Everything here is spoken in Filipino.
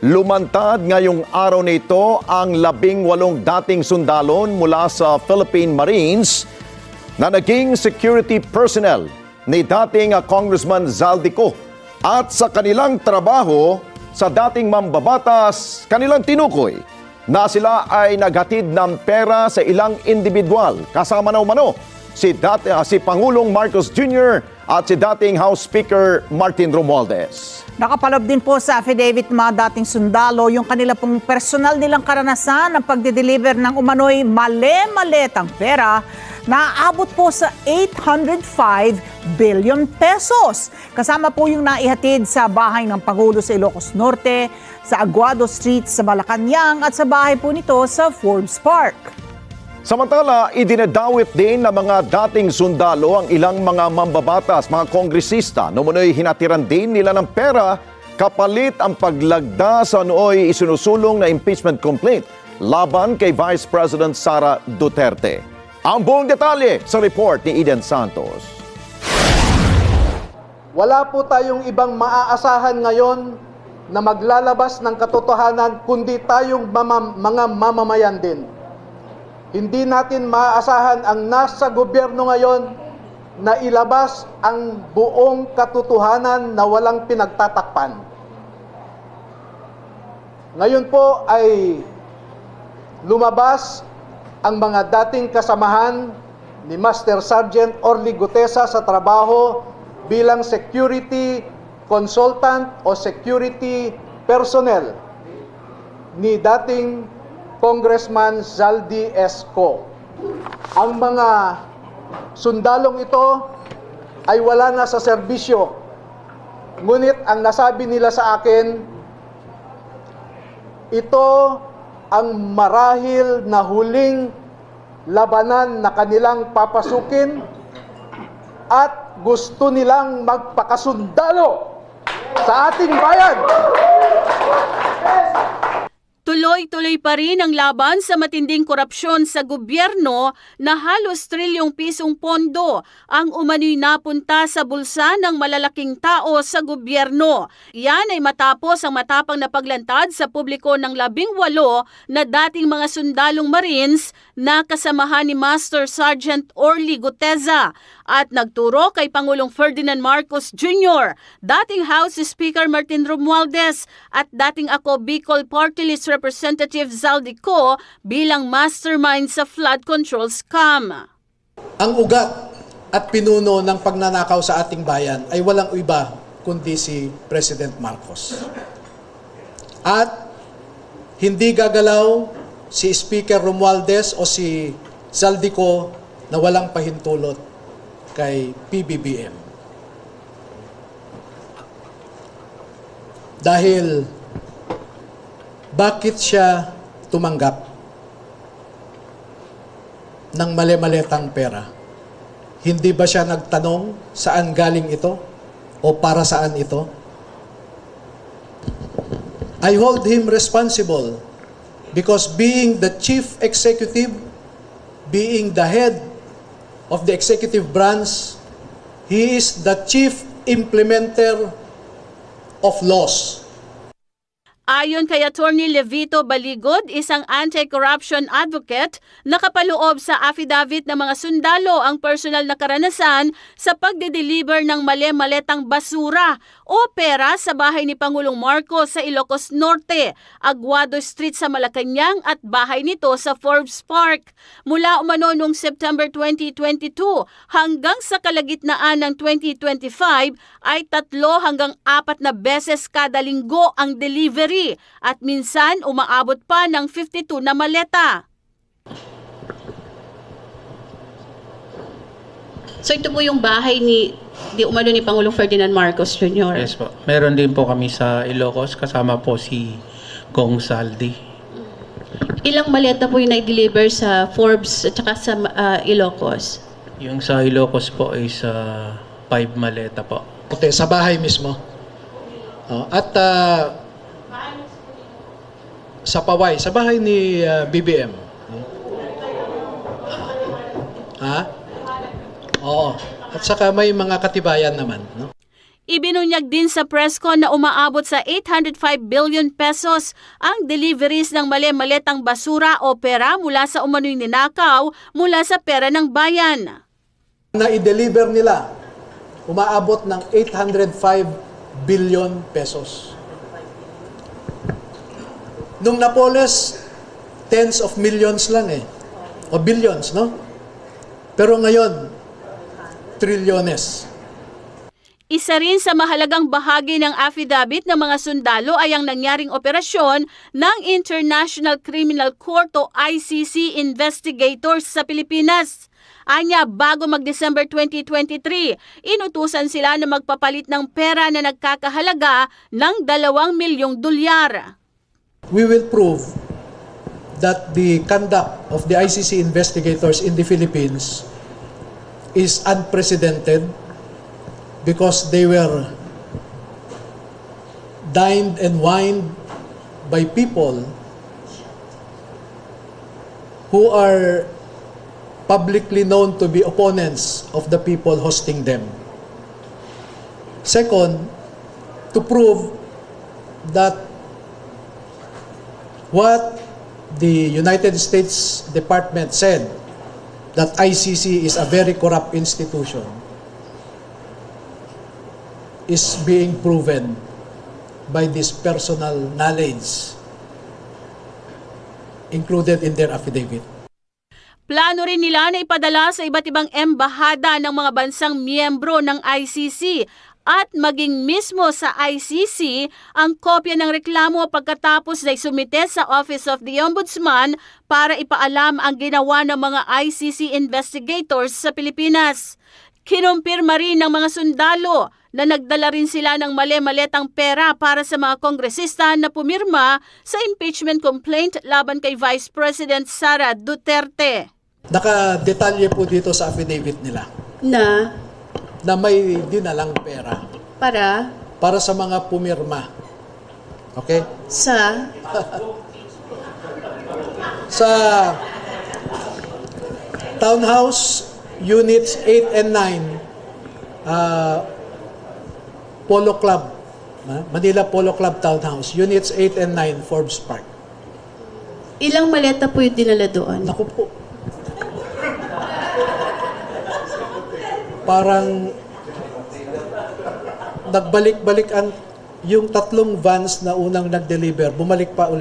Lumantad ngayong araw na ito ang 18 dating sundalon mula sa Philippine Marines na naging security personnel ni dating Congressman Zaldico. At sa kanilang trabaho sa dating mambabatas, kanilang tinukoy na sila ay naghatid ng pera sa ilang individual. Kasama na umano si Pangulong Marcos Jr. at si dating House Speaker Martin Romualdez. Nakapaloob din po sa affidavit ng mga dating sundalo yung kanila pong personal nilang karanasan ng pagde-deliver ng umano'y male-maletang pera na aabot po sa 805 billion pesos. Kasama po yung naihatid sa bahay ng Pangulo sa Ilocos Norte, sa Aguado Street sa Malacanang at sa bahay po nito sa Forbes Park. Samantala, idinadawit din ng mga dating sundalo ang ilang mga mambabatas, mga kongresista. Noon hinatiran din nila ng pera kapalit ang paglagda sa nooy isinusulong na impeachment complaint laban kay Vice President Sara Duterte. Ang buong detalye sa report ni Eden Santos. Wala po tayong ibang maaasahan ngayon na maglalabas ng katotohanan kundi tayong mga mamamayan din. Hindi natin maaasahan ang nasa gobyerno ngayon na ilabas ang buong katotohanan na walang pinagtatakpan. Ngayon po ay lumabas ang mga dating kasamahan ni Master Sergeant Orly Gutesa sa trabaho bilang security consultant o security personnel ni dating Congressman Zaldi Esco. Ang mga sundalong ito ay wala na sa serbisyo. Ngunit ang nasabi nila sa akin, ito ang marahil na huling labanan na kanilang papasukin at gusto nilang magpakasundalo sa ating bayan. Tuloy-tuloy pa rin ang laban sa matinding korupsyon sa gobyerno na halos trilyong pisong pondo ang umano'y napunta sa bulsa ng malalaking tao sa gobyerno. Yan ay matapos ang matapang na paglantad sa publiko ng 18 na dating mga sundalong Marines na kasamahan ni Master Sergeant Orly Gutesa at nagturo kay Pangulong Ferdinand Marcos Jr., dating House Speaker Martin Romualdez at dating ako Bicol Party List Representative Zaldico bilang mastermind sa flood control scam. Ang ugat at pinuno ng pagnanakaw sa ating bayan ay walang iba kundi si President Marcos. At hindi gagalaw si Speaker Romualdez o si Zaldico na walang pahintulot kay PBBM. Dahil bakit siya tumanggap ng mali-maletang pera? Hindi ba siya nagtanong saan galing ito o para saan ito? I hold him responsible because being the chief executive, being the head of the executive branch, he is the chief implementer of laws. Ayon kay Attorney Levito Baligod, isang anti-corruption advocate, nakapaloob sa affidavit ng mga sundalo ang personal na karanasan sa pagde-deliver ng mali-maletang basura o pera sa bahay ni Pangulong Marcos sa Ilocos Norte, Aguado Street sa Malacanang at bahay nito sa Forbes Park. Mula umano noong September 2022 hanggang sa kalagitnaan ng 2025 ay 3 hanggang 4 na beses kada linggo ang delivery at minsan umaabot pa ng 52 na maleta. So ito po yung bahay ni umano ni Pangulong Ferdinand Marcos Jr. Yes po. Meron din po kami sa Ilocos, kasama po si Kong Saldi. Ilang maleta po yung na-deliver sa Forbes at saka sa Ilocos? Yung sa Ilocos po ay sa 5 maleta po. Okay, sa bahay mismo. At sa Paway, sa bahay ni BBM. Ha? Oo. At saka may mga katibayan naman, no? Ibinunyag din sa presscon na umaabot sa 805 billion pesos ang deliveries ng mali-maletang basura o pera mula sa umano'y ninakaw mula sa pera ng bayan. Na i-deliver nila, umaabot ng 805 billion pesos. Nung Napoles, tens of millions lang o billions, no? Pero ngayon, trilyones. Isa rin sa mahalagang bahagi ng affidavit ng mga sundalo ay ang nangyaring operasyon ng International Criminal Court o ICC investigators sa Pilipinas. Anya, bago mag-December 2023, inutusan sila na magpapalit ng pera na nagkakahalaga ng 2 milyong dolyar. We will prove that the conduct of the ICC investigators in the Philippines is unprecedented because they were dined and wined by people who are publicly known to be opponents of the people hosting them. Second, to prove that what the United States Department said, that ICC is a very corrupt institution, is being proven by this personal knowledge included in their affidavit. Plano rin nila na ipadala sa iba't ibang embahada ng mga bansang miyembro ng ICC at maging mismo sa ICC ang kopya ng reklamo pagkatapos na isumite sa Office of the Ombudsman para ipaalam ang ginawa ng mga ICC investigators sa Pilipinas. Kinumpirma rin ng mga sundalo na nagdala rin sila ng mali-maletang pera para sa mga kongresista na pumirma sa impeachment complaint laban kay Vice President Sara Duterte. Nakadetalye po dito sa affidavit nila na may dinalang pera para sa mga pumirma. Okay? Sa Townhouse Units 8 and 9, Polo Club, Manila Polo Club Townhouse, Units 8 and 9, Forbes Park. Ilang maleta po yung dinala doon? Naku po. Parang nagbalik-balik yung 3 vans na unang nag-deliver, bumalik pa ulit.